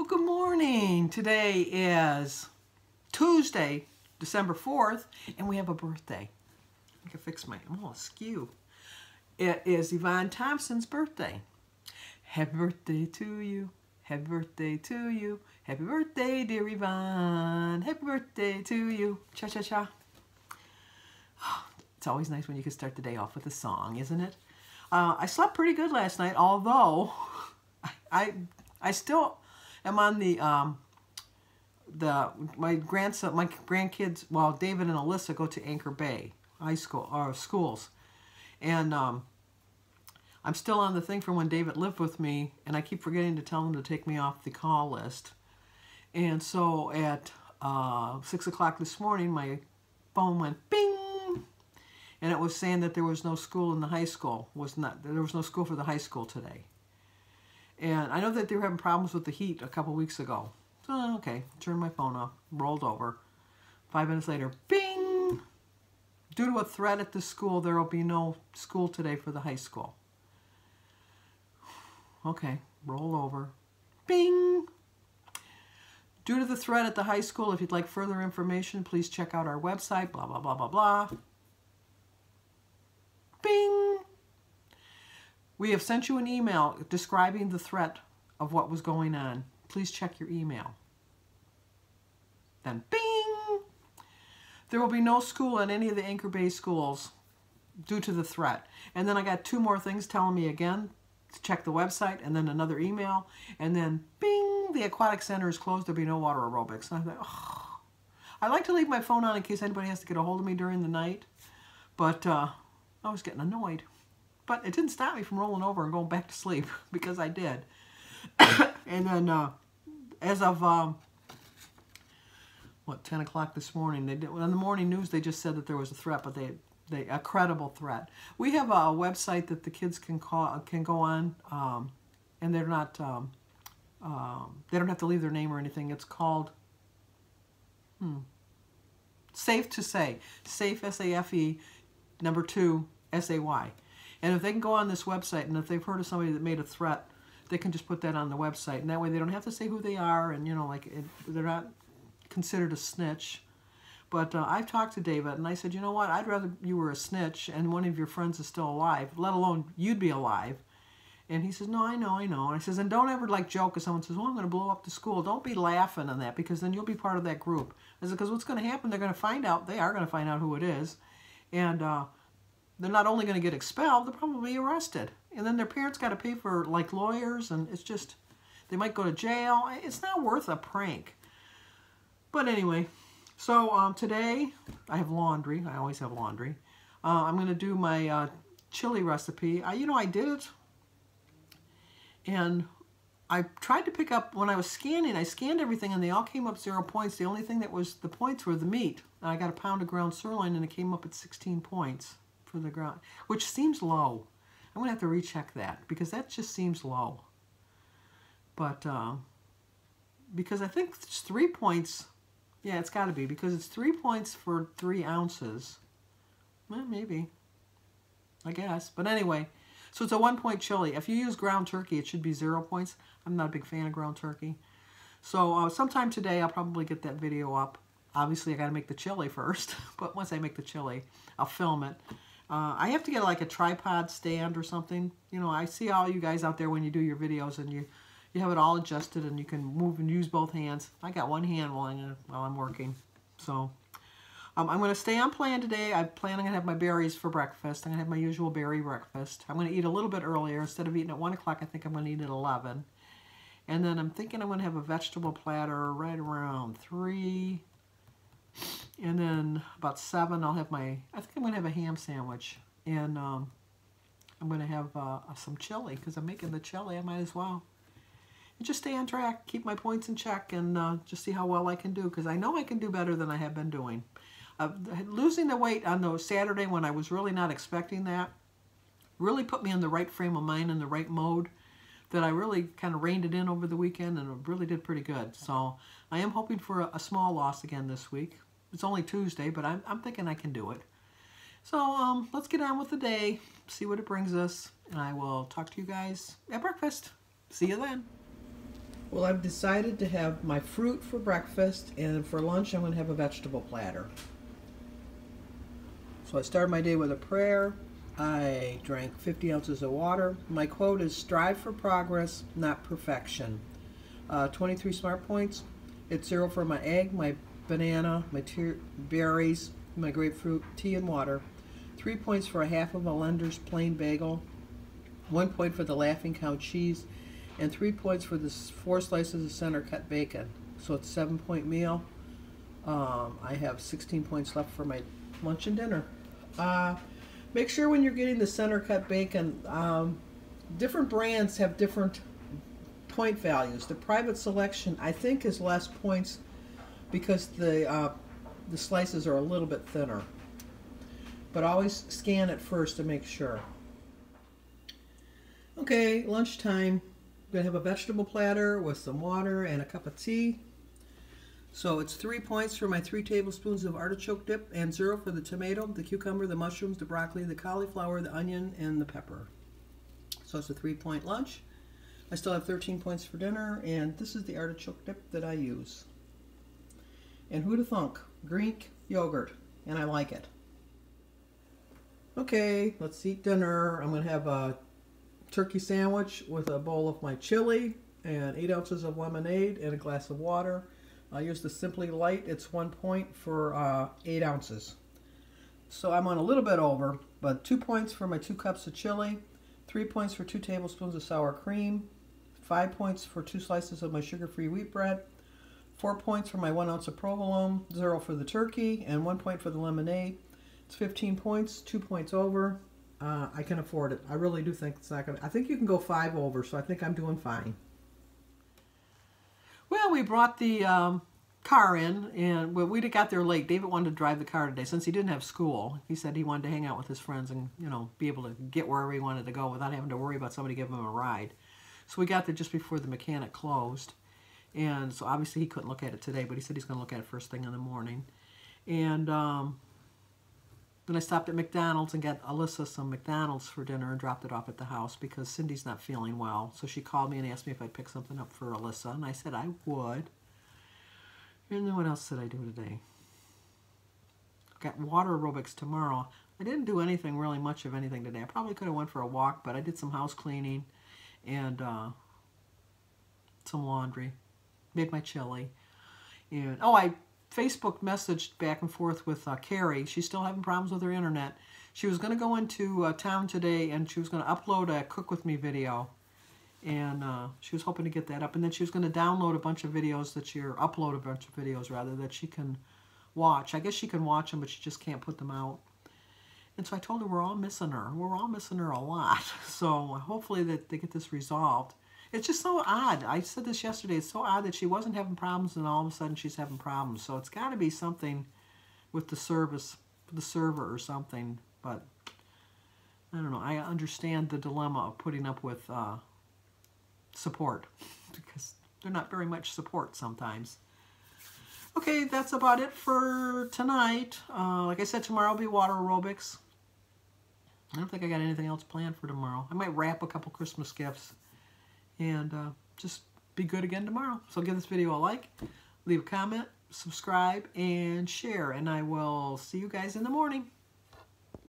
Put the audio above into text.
Well, good morning. Today is Tuesday, December 4th, and we have a birthday. I can fix I'm a little askew. It is Yvonne Thompson's birthday. Happy birthday to you. Happy birthday to you. Happy birthday, dear Yvonne. Happy birthday to you. Cha-cha-cha. It's always nice when you can start the day off with a song, isn't it? I slept pretty good last night, although I still am on my grandkids, well, David and Alyssa go to Anchor Bay High School or schools, and I'm still on the thing from when David lived with me, and I keep forgetting to tell him to take me off the call list. And so at 6 o'clock this morning, my phone went bing, and it was saying that there was no school in the high school. There was no school for the high school today. And I know that they were having problems with the heat a couple weeks ago. So, okay, turned my phone off, rolled over. 5 minutes later, bing! Due to a threat at the school, there will be no school today for the high school. Okay, roll over. Bing! Due to the threat at the high school, if you'd like further information, please check out our website, blah, blah, blah, blah, blah. Bing! We have sent you an email describing the threat of what was going on. Please check your email. Then bing! There will be no school in any of the Anchor Bay schools due to the threat. And then I got 2 more things telling me again to check the website, and then another email, and then bing! The aquatic center is closed. There'll be no water aerobics. And I thought, oh. I like to leave my phone on in case anybody has to get a hold of me during the night, but I was getting annoyed. But it didn't stop me from rolling over and going back to sleep, because I did. And then as of, 10 o'clock this morning, on the morning news, they just said that there was a threat, but a credible threat. We have a website that the kids can go on, and they're not, they don't have to leave their name or anything. It's called, Safe to Say. Safe, S-A-F-E, number 2, S-A-Y. And if they can go on this website, and if they've heard of somebody that made a threat, they can just put that on the website. And that way they don't have to say who they are, and, you know, like, they're not considered a snitch. But I've talked to David, and I said, you know what, I'd rather you were a snitch and one of your friends is still alive, let alone you'd be alive. And he says, no, I know. And I says, and don't ever, like, joke if someone says, well, I'm going to blow up the school. Don't be laughing on that, because then you'll be part of that group. I said, because what's going to happen, they are going to find out who it is. And they're not only going to get expelled, they'll probably be arrested. And then their parents got to pay for, like, lawyers, and it's just, they might go to jail. It's not worth a prank. But anyway, so today I have laundry. I always have laundry. I'm going to do my chili recipe. You know, I did it, and I tried to pick up, when I was scanning, I scanned everything, and they all came up 0 points. The only thing that was the points were the meat. I got a pound of ground sirloin, and it came up at 16 points. For the ground, which seems low. I'm going to have to recheck that, because that just seems low. But, because I think it's 3 points, yeah, it's got to be, because it's 3 points for 3 ounces. Well, maybe, I guess. But anyway, so it's a 1-point chili. If you use ground turkey, it should be 0 points. I'm not a big fan of ground turkey. So sometime today, I'll probably get that video up. Obviously, I got to make the chili first, but once I make the chili, I'll film it. I have to get like a tripod stand or something. You know, I see all you guys out there when you do your videos, and you have it all adjusted, and you can move and use both hands. I got one hand while I'm working. So I'm going to stay on plan today. I'm planning to have my berries for breakfast. I'm going to have my usual berry breakfast. I'm going to eat a little bit earlier. Instead of eating at 1 o'clock, I think I'm going to eat at 11. And then I'm thinking I'm going to have a vegetable platter right around 3. And then about 7, I'll have I think I'm going to have a ham sandwich. And I'm going to have some chili, because I'm making the chili. I might as well. And just stay on track, keep my points in check, and just see how well I can do, because I know I can do better than I have been doing. Losing the weight on the Saturday, when I was really not expecting that, really put me in the right frame of mind and the right mode, that I really kind of reined it in over the weekend, and it really did pretty good. So I am hoping for a small loss again this week. It's only Tuesday, but I'm thinking I can do it. So let's get on with the day, see what it brings us, and I will talk to you guys at breakfast. See you then. Well, I've decided to have my fruit for breakfast, and for lunch I'm going to have a vegetable platter. So I started my day with a prayer. I drank 50 ounces of water. My quote is, strive for progress, not perfection. 23 smart points. It's 0 for my egg, my banana, my berries, my grapefruit, tea, and water. 3 points for a half of a Lender's plain bagel. 1 point for the Laughing Cow cheese. And 3 points for the 4 slices of center cut bacon. So it's a 7-point meal. I have 16 points left for my lunch and dinner. Make sure when you're getting the center cut bacon, different brands have different point values. The private selection, I think, is less points because the slices are a little bit thinner. But always scan it first to make sure. Okay, lunchtime. I'm going to have a vegetable platter with some water and a cup of tea. So it's 3 points for my 3 tablespoons of artichoke dip and 0 for the tomato, the cucumber, the mushrooms, the broccoli, the cauliflower, the onion, and the pepper. So it's a 3-point lunch. I still have 13 points for dinner, and this is the artichoke dip that I use. And who'da thunk? Greek yogurt, and I like it. Okay, let's eat dinner. I'm going to have a turkey sandwich with a bowl of my chili and 8 ounces of lemonade and a glass of water. I use the Simply Light. It's 1 point for 8 ounces. So I'm on a little bit over, but 2 points for my 2 cups of chili, 3 points for 2 tablespoons of sour cream, 5 points for 2 slices of my sugar-free wheat bread, 4 points for my 1 ounce of provolone, 0 for the turkey, and 1 point for the lemonade. It's 15 points, 2 points over. I can afford it. I really do think it's not going to... I think you can go 5 over, so I think I'm doing fine. Well, we brought the car in, and we got there late. David wanted to drive the car today since he didn't have school. He said he wanted to hang out with his friends and, you know, be able to get wherever he wanted to go without having to worry about somebody giving him a ride. So we got there just before the mechanic closed. And so obviously he couldn't look at it today, but he said he's going to look at it first thing in the morning. And then I stopped at McDonald's and got Alyssa some McDonald's for dinner and dropped it off at the house because Cindy's not feeling well. So she called me and asked me if I'd pick something up for Alyssa, and I said I would. And then what else did I do today? Got water aerobics tomorrow. I didn't do anything really much of anything today. I probably could have went for a walk, but I did some house cleaning and some laundry. Made my chili. And I Facebook messaged back and forth with Carrie. She's still having problems with her internet. She was going to go into town today and she was going to upload a Cook With Me video. And she was hoping to get that up. And then she was going to download a bunch of videos upload a bunch of videos rather, that she can watch. I guess she can watch them, but she just can't put them out. And so I told her we're all missing her. We're all missing her a lot. So hopefully that they get this resolved. It's just so odd. I said this yesterday. It's so odd that she wasn't having problems and all of a sudden she's having problems. So it's got to be something with the server or something. But I don't know. I understand the dilemma of putting up with support because they're not very much support sometimes. Okay, that's about it for tonight. Like I said, tomorrow will be water aerobics. I don't think I got anything else planned for tomorrow. I might wrap a couple Christmas gifts. And just be good again tomorrow. So give this video a like, leave a comment, subscribe, and share. And I will see you guys in the morning.